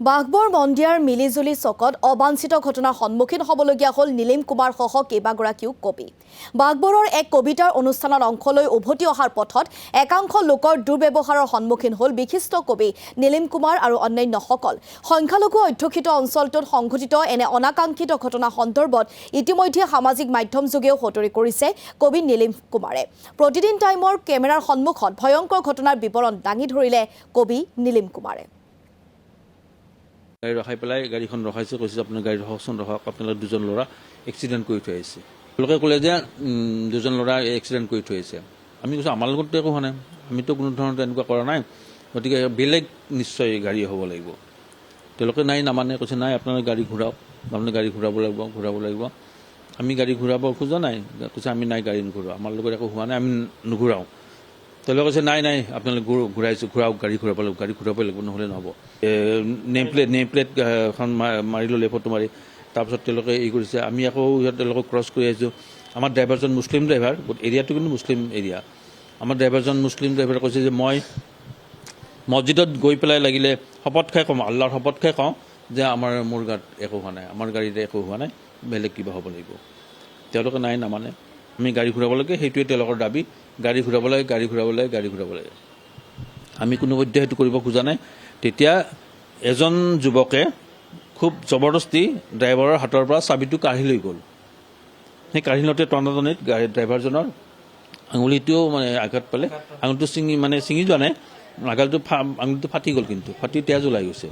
বাঘবৰ মন্দিয়াৰ মিলিজুলি চকত অবাঞ্ছিত ঘটনাৰ সন্মুখীন হ'বলগীয়া হ'ল নীলিম কুমাৰ সহ কেইবাগৰাকীও কবি। বাঘবৰৰ এক কবিতাৰ অনুষ্ঠানত অংশ লৈ উভতি অহাৰ পথত একাংশ লোকৰ দুৰ্ব্যৱহাৰৰ সন্মুখীন হ'ল বিশিষ্ট কবি নীলিম কুমাৰ আৰু অন্যান্যসকল। সংখ্যালঘু অধ্যুষিত অঞ্চলটোত সংঘটিত এনে অনাকাংক্ষিত ঘটনা সন্দৰ্ভত ইতিমধ্যে সামাজিক মাধ্যম যোগেও সতৰি কৰিছে কবি নীলিম কুমাৰে। প্ৰতিদিন টাইমৰ কেমেৰাৰ সন্মুখত ভয়ংকৰ ঘটনাৰ বিৱৰণ দাঙি ধৰিলে কবি নীলিম কুমাৰে। গাড়ী ৰখাই পেলাই গাড়ীখন ৰখাইছে, কৈছে আপোনাৰ গাড়ী ৰখাওকচোন, ৰখাওক, আপোনালোক দুজন ল'ৰা এক্সিডেণ্ট কৰি থৈ আহিছে। তেওঁলোকে ক'লে যে দুজন ল'ৰা এক্সিডেণ্ট কৰি থৈ আহিছে। আমি কৈছোঁ আমাৰ লগততো একো হোৱা নাই, আমিতো কোনো ধৰণৰ এনেকুৱা কৰা নাই, গতিকে বেলেগ নিশ্চয় গাড়ী হ'ব লাগিব। তেওঁলোকে নাই নামানে, কৈছে নাই আপোনালোকে গাড়ী ঘূৰাওক, আপোনালোকে গাড়ী ঘূৰাব লাগিব। আমি গাড়ী ঘূৰাব খোজা নাই, কৈছে আমি নাই গাড়ী নুঘূৰাওঁ, আমাৰ লগত একো হোৱা নাই, আমি নুঘূৰাওঁ। তেওঁলোকে কৈছে নাই আপোনালোকে ঘূৰাওক, গাড়ী ঘূৰাবই লাগিব, নহ'লে নহ'ব। নেম প্লেট এখন মাৰি ল'লে, ফটো মাৰি। তাৰপিছত তেওঁলোকে এই কৰিছে, আমি আকৌ তেওঁলোকক ক্ৰছ কৰি আহিছোঁ। আমাৰ ড্ৰাইভাৰজন মুছলিম ড্ৰাইভাৰ, এৰিয়াটো কিন্তু মুছলিম এৰিয়া। আমাৰ ড্ৰাইভাৰজন মুছলিম ড্ৰাইভাৰে কৈছে যে মই মছজিদত গৈ পেলাই লাগিলে শপত খাই কওঁ, আল্লাহৰ শপত খাই কওঁ যে মোৰ গাত একো হোৱা নাই, আমাৰ গাড়ীতে একো হোৱা নাই, বেলেগ কিবা হ'ব লাগিব। তেওঁলোকে নাই নামানে, আমি গাড়ী ঘূৰাব লাগে, সেইটোৱে তেওঁলোকৰ দাবী। গাড়ী ঘূৰাব লাগে। আমি কোনোপধ্যে সেইটো কৰিব খোজা নাই। তেতিয়া এজন যুৱকে খুব জবৰদস্তি ড্ৰাইভাৰৰ হাতৰ পৰা চাবিটো কাঢ়ি লৈ গ'ল। সেই কাঢ়ি লওঁতে টনাটনিত ড্ৰাইভাৰজনৰ আঙুলিটোও আঘাত পালে, আঙুলিটো ছিঙি যোৱা নাই, আঙুলিটো ফাটি গ'ল, কিন্তু ফাটি তেজ ওলাই গৈছে।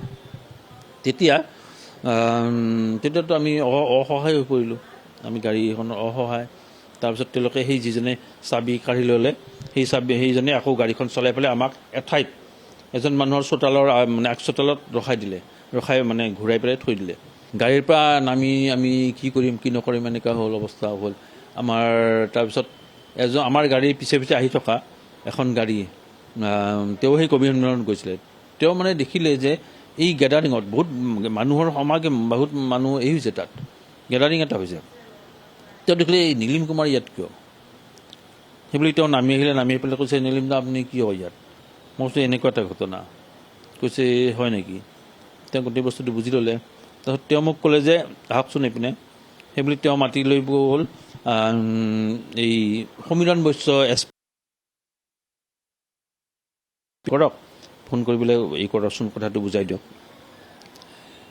তেতিয়াতো আমি অসহায় হৈ পৰিলোঁ, আমি গাড়ীখনৰ অসহায়। তাৰপিছত তেওঁলোকে সেই যিজনে চাবি কাঢ়ি ল'লে, সেইজনে আকৌ গাড়ীখন চলাই পেলাই আমাক এঠাইত এজন মানুহৰ চোতালৰ আগ চোতালত ৰখাই ঘূৰাই পেলাই থৈ দিলে। গাড়ীৰ পৰা নামি আমি কি কৰিম কি নকৰিম এনেকুৱা অৱস্থা হ'ল আমাৰ। তাৰপিছত আমাৰ গাড়ীৰ পিছে আহি থকা এখন গাড়ী, তেওঁ সেই কবি সন্মিলনত গৈছিলে। তেওঁ দেখিলে যে এই গেডাৰিঙত বহুত মানুহৰ বহুত মানুহ এই হৈছে, তাত গেডাৰিং এটা হৈছে। তেওঁ দেখিলে এই নীলিম কুমাৰ ইয়াত কিয়, সেইবুলি তেওঁ নামি পেলাই কৈছে নীলিম দা আপুনি কিয় ইয়াত? মই কৈছোঁ এনেকুৱা এটা ঘটনা। কৈছে হয় নেকি? তেওঁ গোটেই বস্তুটো বুজি ল'লে। তাৰপিছত তেওঁ মোক ক'লে যে আহকচোন এইপিনে। সেইবুলি তেওঁ মাতি লৈ গ'ল এই সমীৰণ বৈশ্য কৰক, ফোন কৰি পেলাই এই কৰকচোন, কথাটো বুজাই দিয়ক।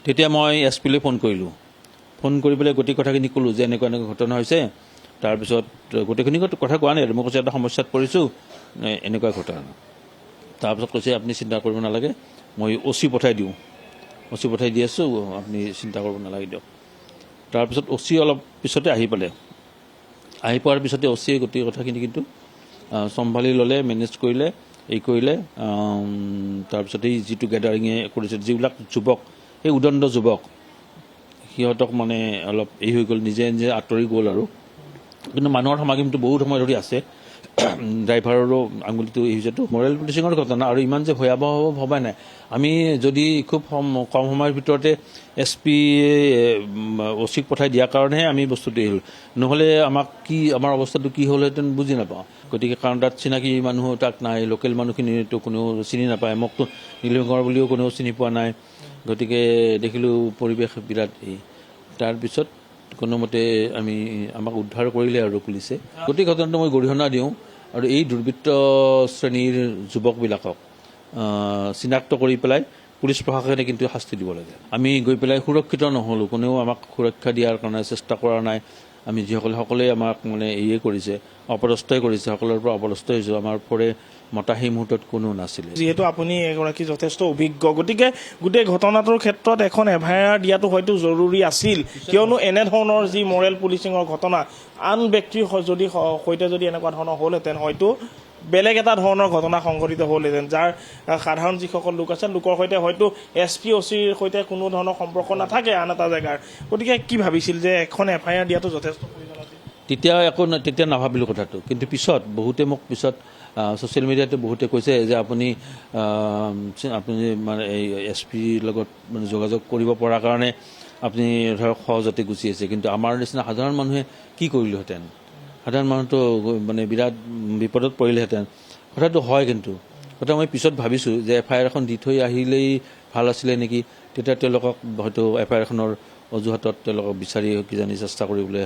তেতিয়া মই এছ পিলৈ ফোন কৰিলোঁ। ফোন কৰি পেলাই গোটেই কথাখিনি ক'লোঁ যে এনেকুৱা ঘটনা হৈছে। তাৰপিছত গোটেইখিনি কথা কোৱা নাই আৰু, মই কৈছোঁ এটা সমস্যাত পৰিছোঁ, এনেকুৱা ঘটনা। তাৰপিছত কৈছে আপুনি চিন্তা কৰিব নালাগে, মই OC পঠাই দি আছোঁ, আপুনি চিন্তা কৰিব নালাগে দিয়ক। তাৰপিছত OC অলপ পিছতে আহি পোৱাৰ পিছতে OC গোটেই কথাখিনি কিন্তু চম্ভালি ল'লে, মেনেজ কৰিলে, তাৰপিছত এই যিটো গেডাৰিঙে কৰিছে, যিবিলাক যুৱক, সেই উদণ্ড যুৱক, সিহঁতক অলপ হৈ গ'ল, নিজে আঁতৰি গ'ল আৰু। কিন্তু মানুহৰ সমাগমটো বহুত সময় ধৰি আছে। ড্ৰাইভাৰৰো আঙুলিটো হৈছেতো মৰেল পুলিচিঙৰ ঘটনা, আৰু ইমান যে ভয়াৱহ হ'ব ভবা নাই আমি। যদি খুব কম সময়ৰ ভিতৰতে SP OCক পঠাই দিয়াৰ কাৰণেহে আমি বস্তুটো হ'ল, নহ'লে আমাৰ অৱস্থাটো কি হ'লহেঁতেন বুজি নাপাওঁ। গতিকে কাৰণ তাত চিনাকি মানুহ তাত নাই, লোকেল মানুহখিনিতো কোনেও চিনি নাপায়, মোকতো নীলিম কুমাৰ বুলিও কোনেও চিনি পোৱা নাই। গতিকে দেখিলোঁ পৰিৱেশ বিৰাট তাৰপিছত কোনোমতে আমাক উদ্ধাৰ কৰিলে আৰু পুলিচে। গোটেই ঘটনাটো মই গৰিহণা দিওঁ, আৰু এই দুৰ্বৃত্ত শ্ৰেণীৰ যুৱকবিলাকক চিনাক্ত কৰি পেলাই পুলিচ প্ৰশাসনে কিন্তু শাস্তি দিব লাগে। আমি গৈ পেলাই সুৰক্ষিত নহ'লোঁ, কোনেও আমাক সুৰক্ষা দিয়াৰ কাৰণে চেষ্টা কৰা নাই। আমি সকলোৱে আমাক কৰিছে, অপদস্থই কৰিছে, সকলোৰে পৰা অপদস্থ হৈছোঁ। আমাৰ পৰে মতা সেই মুহূৰ্তত কোনো নাছিলে। যিহেতু আপুনি এগৰাকী যথেষ্ট অভিজ্ঞ, গতিকে গোটেই ঘটনাটোৰ ক্ষেত্ৰত এখন FIR দিয়াটো হয়তো জৰুৰী আছিল, কিয়নো এনেধৰণৰ যি মৰেল পুলিচিঙৰ ঘটনা আন ব্যক্তিৰ সৈতে যদি এনেকুৱা ধৰণৰ হ'লহেঁতেন, হয়তো বেলেগ এটা ধৰণৰ ঘটনা সংঘটিত হ'লহেঁতেন, যাৰ সাধাৰণ যিসকল লোক আছে, লোকৰ সৈতে হয়তো SP OCৰ সৈতে কোনো ধৰণৰ সম্পৰ্ক নাথাকে আন এটা জেগাৰ। গতিকে কি ভাবিছিল যে এখন FIR দিয়াটো যথেষ্ট প্ৰয়োজন আছিল? তেতিয়া নাভাবিলোঁ কথাটো, কিন্তু বহুতে মোক ছ'চিয়েল মিডিয়াতে বহুতে কৈছে যে আপুনি এই SPৰ লগত যোগাযোগ কৰিব পৰাৰ কাৰণে আপুনি ধৰক সহজতে গুচি আহিছে। কিন্তু আমাৰ নিচিনা সাধাৰণ মানুহে কি কৰিলোহেঁতেন? সাধাৰণ মানুহটো বিৰাট বিপদত পৰিলেহেঁতেন। কথাটো হয়, কিন্তু কথা মই পিছত ভাবিছোঁ যে FIR এখন দি থৈ আহিলেই ভাল আছিলে নেকি। তেতিয়া তেওঁলোকক হয়তো এফআইআৰখনৰ অজুহাতত তেওঁলোকক বিচাৰি কিজানি চেষ্টা কৰিবলৈ